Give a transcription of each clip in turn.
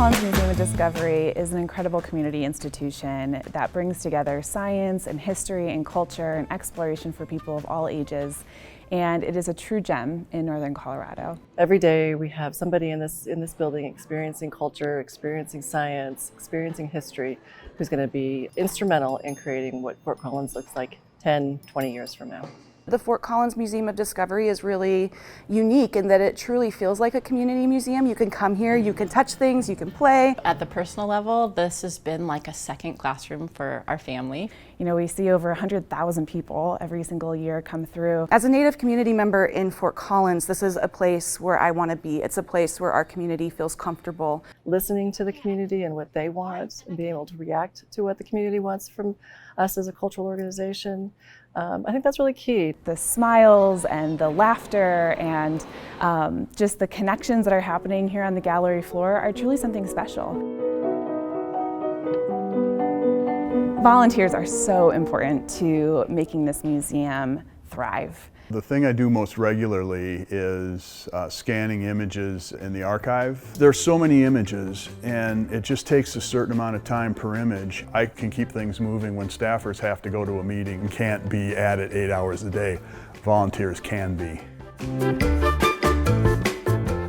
Collins Museum of Discovery is an incredible community institution that brings together science and history and culture and exploration for people of all ages. And it is a true gem in Northern Colorado. Every day we have somebody in this building experiencing culture, experiencing science, experiencing history, who's going to be instrumental in creating what Fort Collins looks like 10, 20 years from now. The Fort Collins Museum of Discovery is really unique in that it truly feels like a community museum. You can come here, you can touch things, you can play. At the personal level, this has been like a second classroom for our family. You know, we see over 100,000 people every single year come through. As a Native community member in Fort Collins, this is a place where I want to be. It's a place where our community feels comfortable. Listening to the community and what they want and being able to react to what the community wants from us as a cultural organization, I think that's really key. The smiles and the laughter and just the connections that are happening here on the gallery floor are truly something special. Volunteers are so important to making this museum thrive. The thing I do most regularly is scanning images in the archive. There's so many images and it just takes a certain amount of time per image. I can keep things moving when staffers have to go to a meeting and can't be at it 8 hours a day. Volunteers can be.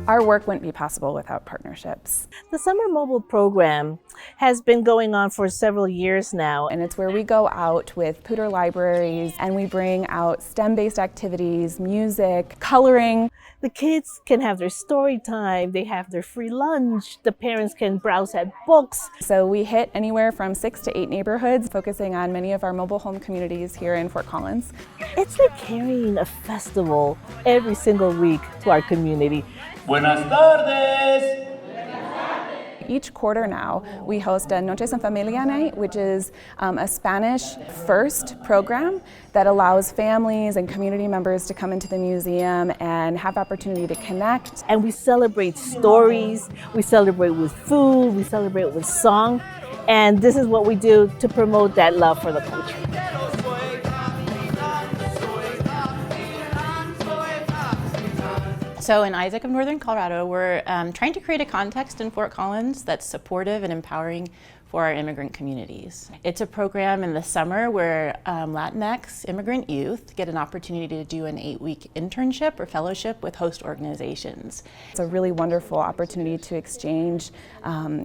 Our work wouldn't be possible without partnerships. The Summer Mobile program has been going on for several years now. And it's where we go out with Poudre libraries and we bring out STEM-based activities, music, coloring. The kids can have their story time, they have their free lunch, the parents can browse at books. So we hit anywhere from 6 to 8 neighborhoods, focusing on many of our mobile home communities here in Fort Collins. It's like carrying a festival every single week to our community. Buenas tardes! Each quarter now, we host a Noches en Familia night, which is a Spanish-first program that allows families and community members to come into the museum and have opportunity to connect. And we celebrate stories, we celebrate with food, we celebrate with song, and this is what we do to promote that love for the culture. So in Isaac of Northern Colorado, we're trying to create a context in Fort Collins that's supportive and empowering for our immigrant communities. It's a program in the summer where Latinx immigrant youth get an opportunity to do an 8-week internship or fellowship with host organizations. It's a really wonderful opportunity to exchange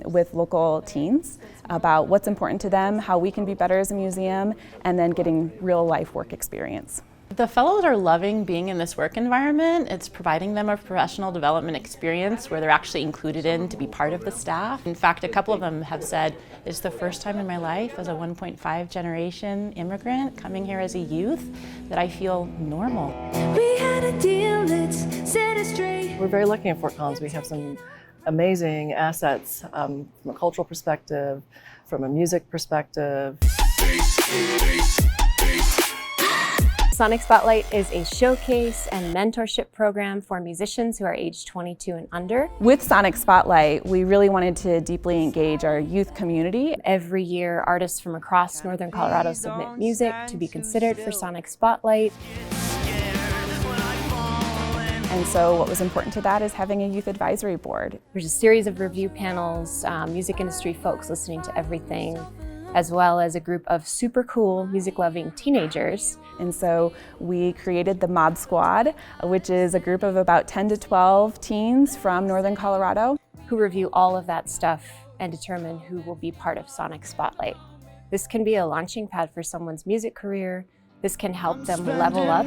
with local teens about what's important to them, how we can be better as a museum, and then getting real life work experience. The fellows are loving being in this work environment. It's providing them a professional development experience where they're actually included in to be part of the staff. In fact, a couple of them have said, it's the first time in my life as a 1.5 generation immigrant coming here as a youth that I feel normal. We had a deal, let's set it straight. We're very lucky in Fort Collins. We have some amazing assets from a cultural perspective, from a music perspective. Sonic Spotlight is a showcase and mentorship program for musicians who are aged 22 and under. With Sonic Spotlight, we really wanted to deeply engage our youth community. Every year, artists from across Northern Colorado submit music to be considered for Sonic Spotlight. And so what was important to that is having a youth advisory board. There's a series of review panels, music industry folks listening to everything, as well as a group of super cool music-loving teenagers. And so we created the Mod Squad, which is a group of about 10 to 12 teens from Northern Colorado, who review all of that stuff and determine who will be part of Sonic Spotlight. This can be a launching pad for someone's music career. This can help them level up.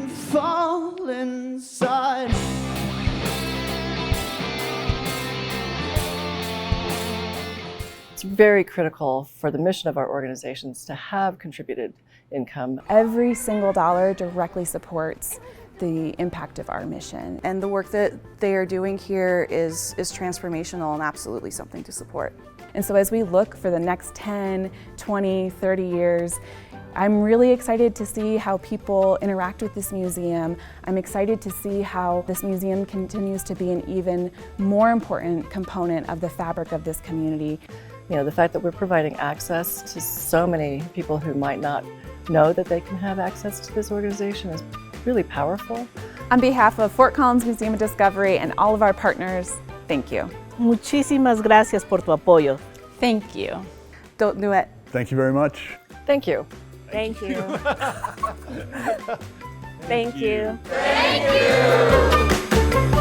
It's very critical for the mission of our organizations to have contributed income. Every single dollar directly supports the impact of our mission. And the work that they are doing here is transformational and absolutely something to support. And so as we look for the next 10, 20, 30 years, I'm really excited to see how people interact with this museum. I'm excited to see how this museum continues to be an even more important component of the fabric of this community. You know, the fact that we're providing access to so many people who might not know that they can have access to this organization is really powerful. On behalf of Fort Collins Museum of Discovery and all of our partners, thank you. Muchísimas gracias por tu apoyo. Thank you. Don't do it. Thank you very much. Thank you. Thank you. Thank you. Thank you.